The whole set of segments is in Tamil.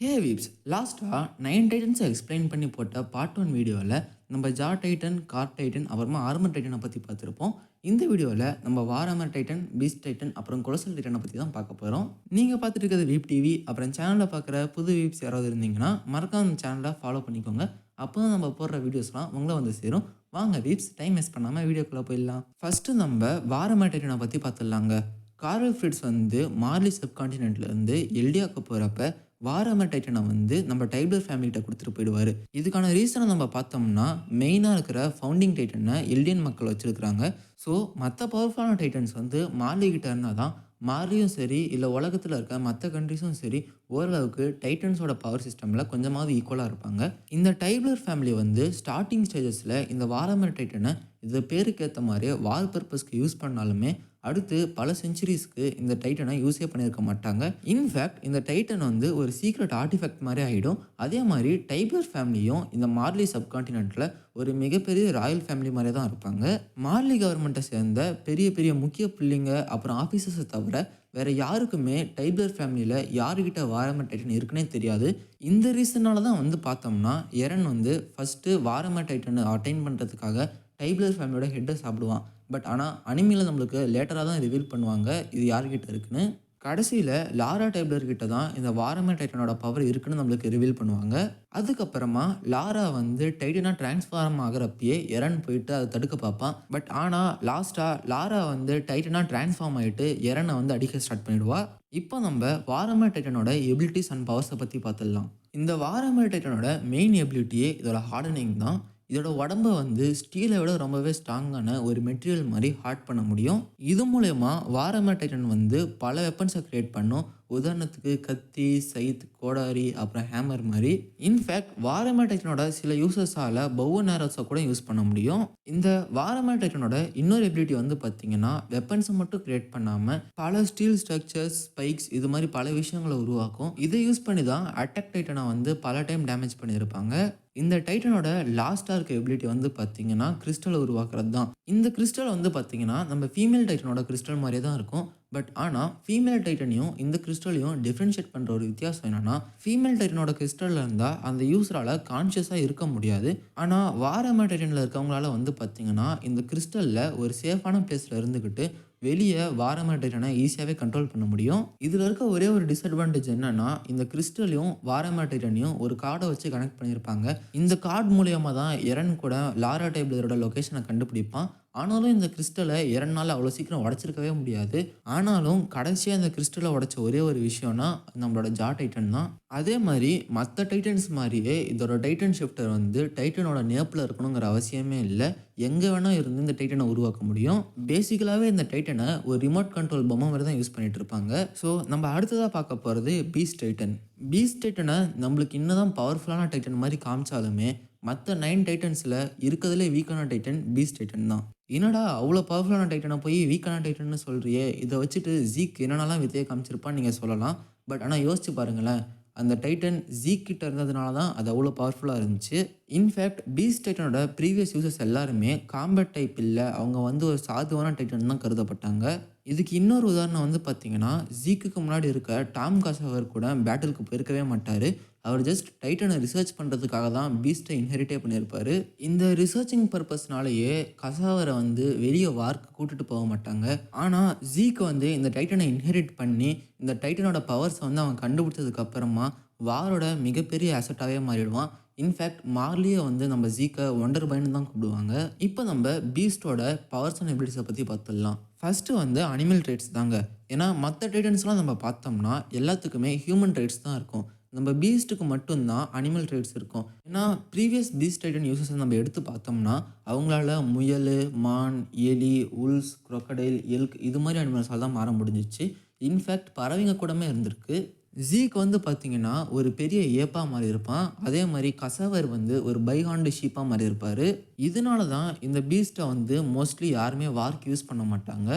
ஹே வீப்ஸ் லாஸ்ட்டாக 9 டைட்டன்ஸை எக்ஸ்பிளைன் பண்ணி போட்ட பார்ட் ஒன் வீடியோவில் நம்ம ஜா டைட்டன், கார் டைட்டன், அப்புறமா ஆர்மர் டைட்டனை பற்றி பார்த்துருப்போம். இந்த வீடியோவில் நம்ம வாரமர் டைட்டன், பீஸ்ட் டைட்டன், அப்புறம் கொலசல் டைட்டனை பற்றி தான் பார்க்க போகிறோம். நீங்கள் பார்த்துட்டு இருக்கிறது வீப் டிவி. அப்புறம் சேனலில் பார்க்குற புது வீப்ஸ் யாராவது இருந்தீங்கன்னா மறக்காம அந்த சேனலை ஃபாலோ பண்ணிக்கோங்க. அப்போ தான் நம்ம போடுற வீடியோஸ்லாம் உங்களை வந்து சேரும். வாங்க வீப்ஸ், டைம் வேஸ்ட் பண்ணாமல் வீடியோக்குள்ளே போயிடலாம். ஃபஸ்ட்டு நம்ம வாரமர் டைட்டனை பற்றி பார்த்துடலாங்க. கார்ல் ஃப்ரிட்ஸ் வந்து மார்லி சப்கான்டினென்ட்லேருந்து எல்டியாவுக்கு போகிறப்ப வாரமர் டைட்டனை வந்து நம்ம டைப்லர் ஃபேமிலிகிட்ட கொடுத்துட்டு போயிடுவார். இதுக்கான ரீசனை நம்ம பார்த்தோம்னா மெயினாக இருக்கிற ஃபவுண்டிங் டைட்டனை எல்டியன் மக்கள் வச்சுருக்கிறாங்க. ஸோ மற்ற பவர்ஃபுல்லான டைட்டன்ஸ் வந்து மார்லி கிட்ட இருந்தால் தான் மார்லியும் சரி இல்லை உலகத்தில் இருக்க மற்ற கண்ட்ரிஸும் சரி ஓரளவுக்கு டைட்டன்ஸோட பவர் சிஸ்டமில் கொஞ்சமாவது ஈக்குவலாக இருப்பாங்க. இந்த டைப்லர் ஃபேமிலி வந்து ஸ்டார்டிங் ஸ்டேஜஸில் இந்த வாரமர் டைட்டனை இது பேருக்கு ஏற்ற மாதிரியே வார் பர்பஸ்க்கு யூஸ் பண்ணாலுமே அடுத்து பல செஞ்சுரிஸ்க்கு இந்த டைட்டனை யூஸே பண்ணியிருக்க மாட்டாங்க. இன்ஃபேக்ட் இந்த டைட்டன் வந்து ஒரு சீக்ரெட் ஆர்டிஃபேக்ட் மாதிரி ஆகிடும். அதே மாதிரி டைப்லர் ஃபேமிலியும் இந்த மார்லி சப்கான்டினென்ட்டில் ஒரு மிகப்பெரிய ராயல் ஃபேமிலி மாதிரி தான் இருப்பாங்க. மார்லி கவர்மெண்ட்டை சேர்ந்த பெரிய பெரிய முக்கிய புள்ளிங்க அப்புறம் ஆஃபீஸர்ஸை தவிர வேறு யாருக்குமே டைப்லர் ஃபேமிலியில் யாருக்கிட்ட வாரமர் டைட்டன் இருக்குன்னே தெரியாது. இந்த ரீசனால தான் வந்து பார்த்தோம்னா எரன் வந்து ஃபஸ்ட்டு வாரமர் டைட்டனை அட்டைன் பண்ணுறதுக்காக டைப்லர் ஃபேமிலியோட ஹெட்டை சாப்பிடுவான். பட் ஆனால் அனிமியில் நம்மளுக்கு லேட்டராக தான் ரிவீல் பண்ணுவாங்க இது யார்கிட்ட இருக்குன்னு. கடைசியில் லாரா டைப்லர் கிட்ட தான் இந்த வாரமர் டைட்டனோட பவர் இருக்குன்னு நம்மளுக்கு ரிவீல் பண்ணுவாங்க. அதுக்கப்புறமா லாரா வந்து டைட்டனாக டிரான்ஸ்ஃபார்ம் ஆகிறப்பயே எரன் போயிட்டு அதை தடுக்க பார்ப்பான். பட் ஆனால் லாஸ்ட்டாக லாரா வந்து டைட்டனாக டிரான்ஸ்ஃபார்ம் ஆகிட்டு எரனை வந்து அடிக்க ஸ்டார்ட் பண்ணிடுவா. இப்போ நம்ம வாரமர் டைட்டனோட எபிலிட்டிஸ் அண்ட் பவர்ஸை பற்றி பார்த்துடலாம். இந்த வாரமர் டைட்டனோட மெயின் எபிலிட்டியே இதோட ஹார்டனிங் தான். இதோட உடம்பை வந்து ஸ்டீலை விட ரொம்பவே ஸ்ட்ராங்கான ஒரு மெட்டீரியல் மாதிரி ஹார்ட் பண்ண முடியும். இது மூலயமா வாரமர் டைட்டன் வந்து பல வெப்பன்ஸை க்ரியேட் பண்ணும். உதாரணத்துக்கு கத்தி, சைத், கோடாரி, அப்புறம் ஹேமர் மாதிரி. இன்ஃபேக்ட் வாரமர் டைட்டனோட சில யூசர்ஸால் பவன் ஆரோஸை கூட யூஸ் பண்ண முடியும். இந்த வாரமர் டைட்டனோட இன்னொரு எபிலிட்டி வந்து பார்த்தீங்கன்னா வெப்பன்ஸை மட்டும் க்ரியேட் பண்ணாமல் பல ஸ்டீல் ஸ்ட்ரக்சர்ஸ், ஸ்பைக்ஸ் இது மாதிரி பல விஷயங்களை உருவாக்கும். இதை யூஸ் பண்ணி தான் அட்டாக் டைட்டனை வந்து பல டைம் டேமேஜ் பண்ணியிருப்பாங்க. இந்த டைட்டனோட லாஸ்ட்டாக இருக்க எபிலிட்டி வந்து பார்த்தீங்கன்னா கிறிஸ்டலை உருவாக்குறது தான். இந்த கிறிஸ்டல் வந்து பார்த்தீங்கன்னா நம்ம ஃபீமேல் டைட்டனோட கிறிஸ்டல் மாதிரியே தான் இருக்கும். பட் ஆனால் ஃபீமேல் டைட்டனையும் இந்த கிறிஸ்டலையும் டிஃப்ரென்ஷியேட் பண்ணுற ஒரு வித்தியாசம் என்னன்னா ஃபீமேல் டைட்டனோட கிறிஸ்டலில் இருந்தால் அந்த யூஸரால் கான்ஷியஸாக இருக்க முடியாது. ஆனால் வாரமர் டைட்டனில் இருக்கவங்களால வந்து பார்த்தீங்கன்னா இந்த கிறிஸ்டலில் ஒரு சேஃபான பிளேஸில் இருந்துக்கிட்டு வெளியே வாரமர் டைட்டனை ஈஸியாகவே கண்ட்ரோல் பண்ண முடியும். இதில் இருக்க ஒரே ஒரு டிஸ்அட்வான்டேஜ் என்னன்னா இந்த கிறிஸ்டலையும் வாரமர் டைட்டனையும் ஒரு கார்டை வச்சு கனெக்ட் பண்ணியிருப்பாங்க. இந்த கார்டு மூலியமாக தான் எரன் கூட லாரா டைப்லரோட லொக்கேஷனை கண்டுபிடிப்பான். ஆனாலும் இந்த கிறிஸ்டலை எரனால் அவ்வளோ சீக்கிரம் உடச்சிருக்கவே முடியாது. ஆனாலும் கடைசியாக இந்த கிறிஸ்டலை உடைச்ச ஒரே ஒரு விஷயம்னா நம்மளோட ஜா டைட்டன் தான். அதே மாதிரி மற்ற டைட்டன்ஸ் மாதிரியே இதோட டைட்டன் ஷிஃப்டர் வந்து டைட்டனோட நேப்பில் இருக்கணுங்கிற அவசியமே இல்லை. எங்கே வேணால் இருந்து இந்த டைட்டனை உருவாக்க முடியும். பேசிக்கலாகவே இந்த டைட்டனை ஒரு ரிமோட் கண்ட்ரோல் பொம்மை மாதிரி தான் யூஸ் பண்ணிட்டு இருப்பாங்க. ஸோ நம்ம அடுத்ததாக பார்க்க போகிறது பீஸ்ட் டைட்டன். பீஸ்ட் டைட்டனை நம்மளுக்கு இன்னும் பவர்ஃபுல்லான டைட்டன் மாதிரி காமிச்சாலுமே மற்ற 9 டைட்டன்ஸில் இருக்கிறதுலே வீக்கான டைட்டன் பீஸ்ட் டைட்டன் தான். என்னடா அவ்வளோ பவர்ஃபுல்லான டைட்டனை போய் வீக்கான டைட்டன்னு சொல்கிறியே, இதை வச்சுட்டு ஜீக் என்னென்னலாம் வித்தையை காமிச்சிருப்பான்னு நீங்கள் சொல்லலாம். பட் ஆனால் யோசிச்சு பாருங்களேன், அந்த டைட்டன் ஜீக் கிட்ட இருந்ததுனால தான் அது அவ்வளோ பவர்ஃபுல்லாக இருந்துச்சு. இன்ஃபேக்ட் பீஸ்ட் டைட்டனோட ப்ரீவியஸ் யூசர்ஸ் எல்லாருமே காம்பேட் டைப் இல்லை, அவங்க வந்து ஒரு சாதுவான டைட்டன் தான் கருதப்பட்டாங்க. இதுக்கு இன்னொரு உதாரணம் வந்து பார்த்தீங்கன்னா ஜீக்குக்கு முன்னாடி இருக்க டாம் காசவர் கூட பேட்டிலுக்கு போயிருக்கவே மாட்டார். அவர் ஜஸ்ட் டைட்டனை ரிசர்ச் பண்ணுறதுக்காக தான் பீஸ்ட்டை இன்ஹெரிட்டே பண்ணியிருப்பார். இந்த ரிசர்ச்சிங் பர்பஸ்னாலேயே கசாவரை வந்து வெளியே வார்க்கு கூட்டிகிட்டு போக மாட்டாங்க. ஆனால் ஜீக்கு வந்து இந்த டைட்டனை இன்ஹெரிட் பண்ணி இந்த டைட்டனோட பவர்ஸை வந்து அவன் கண்டுபிடிச்சதுக்கு அப்புறமா வாரோட மிகப்பெரிய அசட்டாகவே மாறிடுவான். இன்ஃபேக்ட் மார்லியை வந்து நம்ம ஜீக்கை ஒண்டர் பைன்னு தான் கூப்பிடுவாங்க. இப்போ நம்ம பீஸ்டோட பவர்ஸ் அண்ட் எபிலிட்டிஸை பற்றி பார்த்துடலாம். ஃபஸ்ட்டு வந்து அனிமல் ட்ரைட்ஸ் தாங்க. ஏன்னா மற்ற டைட்டன்ஸ்லாம் நம்ம பார்த்தோம்னா எல்லாத்துக்குமே ஹியூமன் ட்ரைட்ஸ் தான் இருக்கும். நம்ம பீஸ்ட்டுக்கு மட்டும்தான் அனிமல் ட்ரைட்ஸ் இருக்கும். ஏன்னா ப்ரீவியஸ் பீஸ்ட் டைட்டன் யூசர்ஸை நம்ம எடுத்து பார்த்தோம்னா அவங்களால முயல், மான், எலி, உல்ஸ், crocodile, எல்க் இது மாதிரி அனிமல்ஸால் தான் மாற முடிஞ்சிச்சு. இன்ஃபேக்ட் பறவைங்க கூடமே இருந்திருக்கு. ஜீக் வந்து பார்த்தீங்கன்னா ஒரு பெரிய ஏப்பா மாதிரி இருப்பான். அதே மாதிரி கசவர் வந்து ஒரு பைஹாண்டு ஷீப்பாக மாதிரி இருப்பார். இதனால தான் இந்த பீஸ்ட்டை வந்து மோஸ்ட்லி யாருமே வார்க்கு யூஸ் பண்ண மாட்டாங்க.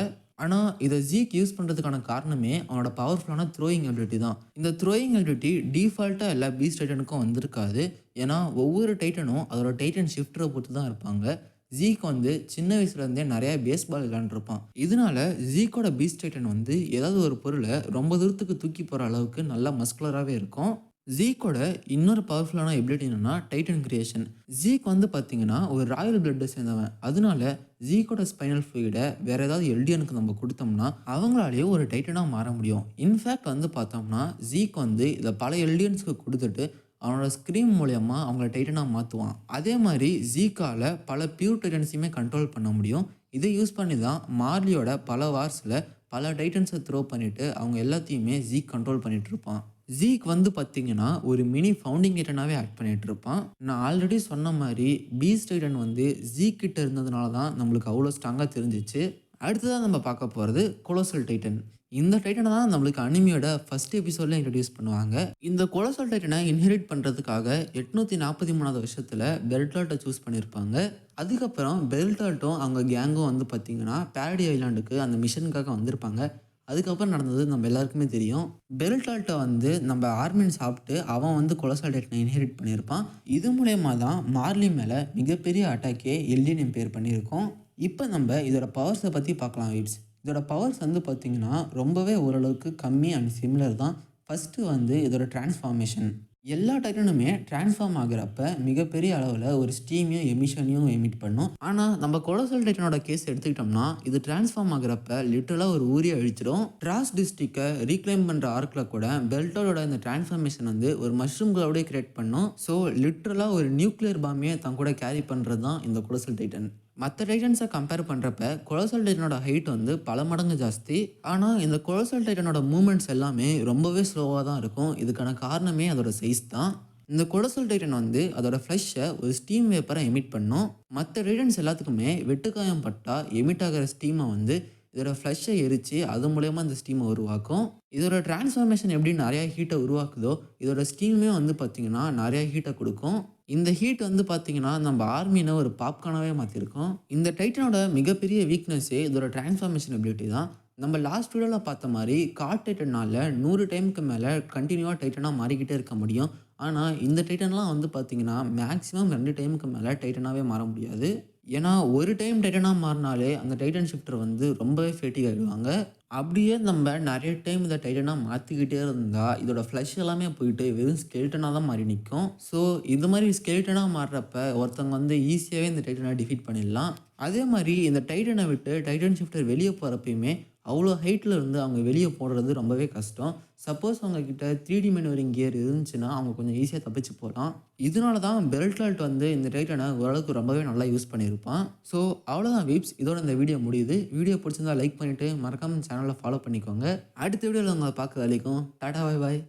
ஆனால் இதை ஜீக் யூஸ் பண்ணுறதுக்கான காரணமே அவனோட பவர்ஃபுல்லான த்ரோயிங் எபிலிட்டி தான். இந்த த்ரோயிங் எபிலிட்டி டிஃபால்ட்டாக எல்லா பீஸ்ட் டைட்டனுக்கும் வந்திருக்காது. ஏன்னா ஒவ்வொரு டைட்டனும் அதோட டைட்டன் ஷிஃப்டரை பொறுத்து தான் இருப்பாங்க. ஜீக் வந்து சின்ன வயசுலேருந்தே நிறையா பேஸ்பால் விளாண்டுருப்பான். இதனால ஜீக்கோட பீஸ்ட் டைட்டன் வந்து ஏதாவது ஒரு பொருளை ரொம்ப தூரத்துக்கு தூக்கி போகிற அளவுக்கு நல்லா மஸ்குலராகவே இருக்கும். ஜீக்கோட இன்னொரு பவர்ஃபுல்லான எபிலிட்டி என்னன்னா டைட்டன் கிரியேஷன். ஜீக் வந்து பார்த்தீங்கன்னா, ஒரு ராயல் பிளட்ட சேர்ந்தவன். அதனால ஜீக்கோட ஸ்பைனல் ஃப்ளூயிட வேற ஏதாவது எல்டியனுக்கு நம்ம குடுத்தோம்னா, அவங்களாலேயே ஒரு டைட்டனா மாற முடியும். இன்ஃபாக்ட் வந்து பார்த்தோம்னா, ஜீக் வந்து இத பல எல்டியன்ஸ்க்கு குடுத்துட்டு, அவனோட ஸ்க்ரீம் மூலியமா அவங்கள டைட்டனா மாத்துவான். அதே மாரி ஜீக்கால பல பியூர் டைட்டன்ஸையுமே கண்ட்ரோல் பண்ண முடியும். இத யூஸ் பண்ணி தான் மார்லியோட பல வார்ஸ்ல பல டைட்டன்ஸ த்ரோ பண்ணிட்டு, அவங்க எல்லாத்தையுமே ஜீக் கண்ட்ரோல் பண்ணிட்டு இருப்பான். ஜீக் வந்து பார்த்தீங்கன்னா, ஒரு மினி ஃபவுண்டிங் டைட்டனாவே ஆக்ட் பண்ணிட்டு இருப்பான். நான் ஆல்ரெடி சொன்ன மாரி பீஸ்ட் டைட்டன் வந்து ஜீக் கிட்ட இருந்ததுனால தான் நம்மளுக்கு அவ்வளோ ஸ்ட்ராங்கா தெரிஞ்சுச்சு. அடுத்ததா நம்ம பார்க்க போறது கொலோசல் டைட்டன். இந்த டைட்டன தான் நம்மளுக்கு அனிமியோட ஃபர்ஸ்ட் எபிசோட்ல இன்ட்ரோடியூஸ் பண்ணுவாங்க. இந்த கொலோசல் டைட்டன இன்ஹெரிட் பண்றதுக்காக 843வது வருஷத்துல பெல்டால்ட்ட சூஸ் பண்ணியிருப்பாங்க. அதுக்கப்புறம் பெல்டால்ட்டும் அவங்க கேங்கும் வந்து பார்த்தீங்கன்னா, பாரடி ஐலாண்டுக்கு அந்த மிஷனுக்காக வந்திருப்பாங்க. அதுக்கப்புறம் நடந்தது நம்ம எல்லாருக்குமே தெரியும். பெல்டால்ட்ட வந்து நம்ம ஆர்மின் சாப்பிட்டு அவன் வந்து கொலோசல் டைட்டன இன்ஹெரிட் பண்ணியிருப்பான். இது மூலியமா தான் மார்லி மேல மிகப்பெரிய அட்டாக்கே எல்டின் எம்பையர் பண்ணியிருக்கோம். இப்போ நம்ம இதோட பவர்ஸ பத்தி பார்க்கலாம் வீப்ஸ். இதோட பவர்ஸ் வந்து பார்த்தீங்கன்னா, ரொம்பவே ஓரளவுக்கு கம்மி அண்ட் சிமிலர் தான். ஃபர்ஸ்ட்டு வந்து இதோட டிரான்ஸ்ஃபார்மேஷன். எல்லா டைட்டனுமே டிரான்ஸ்ஃபார்ம் ஆகுறப்ப மிகப்பெரிய அளவுல ஒரு ஸ்டீமையும், எமிஷனையும் எமிட் பண்ணும். ஆனா, நம்ம கொலோசல் டைட்டனோட கேஸ் எடுத்துக்கிட்டோம்னா, இது டிரான்ஸ்ஃபார்ம் ஆகுறப்ப லிட்டரலா ஒரு ஊரையே அழிச்சிடும். டிராஸ் டிஸ்ட்ரிக்ட்ட ரீக்ளைம் பண்ற ஆர்க்ல கூட பெல்டாலோட இந்த டிரான்ஸ்ஃபார்மேஷன் வந்து ஒரு மஷ்ரூம் கிளவுடே கிரியேட் பண்ணும். ஸோ லிட்டரலா ஒரு நியூக்ளியர் பாமையே தன் கூட கேரி பண்றது தான் இந்த கொலோசல் டைட்டன். மற்ற டைட்டன்ஸை கம்பேர் பண்ணுறப்ப கொலோசல் டைட்டனோட ஹைட் வந்து பல மடங்கு ஜாஸ்தி. ஆனால் இந்த கொலோசல் டைட்டனோட மூமெண்ட்ஸ் எல்லாமே ரொம்பவே ஸ்லோவாக தான் இருக்கும். இதுக்கான காரணமே அதோட சைஸ் தான். இந்த கொலோசல் டைட்டன் வந்து அதோட ஃப்ளஷை ஒரு ஸ்டீம் வேப்பரை எமிட் பண்ணும். மற்ற டைட்டன்ஸ் எல்லாத்துக்குமே வெட்டுக்காயம் பட்டா எமிட் ஆகிற ஸ்டீமை வந்து இதோட ஃப்ளஷை எரித்து அது மூலயமா இந்த ஸ்டீமை உருவாக்கும். இதோட டிரான்ஸ்ஃபார்மேஷன் எப்படி நிறையா ஹீட்டை உருவாக்குதோ, இதோட ஸ்டீமே வந்து பார்த்திங்கன்னா நிறையா ஹீட்டை கொடுக்கும். இந்த ஹீட் வந்து பார்த்தீங்கன்னா, நம்ம ஆர்மின ஒரு பாப்கார்னாவே மாத்திருக்கும். இந்த டைட்டனோட மிகப்பெரிய வீக்னஸே இதோட டிரான்ஸ்ஃபார்மேஷன் எபிலிட்டி தான். நம்ம லாஸ்ட் வீடியோல பார்த்த மாரி காட் டைட்டன்னால 100 டைமுக்கு மேல கன்டினியூவா டைட்டனா மாறிக்கிட்டே இருக்க முடியும். ஆனா, இந்த டைட்டன்லாம் வந்து பார்த்தீங்கன்னா, மேக்ஸிமம் 2 டைமுக்கு மேல டைட்டனாவே மாற முடியாது. ஏன்னா, ஒரு டைம் டைட்டனா மாறுனாலே அந்த டைட்டன் ஷிஃப்டர் வந்து ரொம்பவே ஃபேட்டிக் ஆகிடுவாங்க. அப்படியே நம்ம நெறைய டைம் இத டைட்டனா மாத்திக்கிட்டே இருந்தா, இதோட ஃப்ளஷ் எல்லாமே போயிட்டு வெறும் ஸ்கெலிட்டனா தான் மாறி நிக்கும். ஸோ, இது மாரி ஸ்கெலிட்டனா மாறுறப்ப ஒருத்தவங்க வந்து ஈஸியாவே இந்த டைட்டன டிஃபீட் பண்ணிடலாம். அதே மாரி இந்த டைட்டன விட்டு டைட்டன் ஷிஃப்டர் வெளிய போறப்பயுமே, அவ்வளோ ஹைட்ல இருந்து அவங்க வெளிய போடுறது ரொம்பவே கஷ்டம். சப்போஸ் அவங்க கிட்ட 3டி மேனுவரிங் கியர் இருந்துச்சுன்னா, அவங்க கொஞ்சம் ஈஸியா தப்பிச்சு போலாம். இதனால தான் பெல்டால்ட் வந்து இந்த டைட்டன ஓரளவுக்கு ரொம்பவே நல்லா யூஸ் பண்ணியிருப்பான். ஸோ, அவ்வளோதான் வீப்ஸ். இதோட இந்த வீடியோ முடியுது. வீடியோ பிடிச்சிருந்தா லைக் பண்ணிட்டு மறக்காம சேனலை ஃபாலோ பண்ணிக்கோங்க. அடுத்த வீடியோவில் உங்களை பார்க்குற வரைக்கும் டாடா பை பாய்.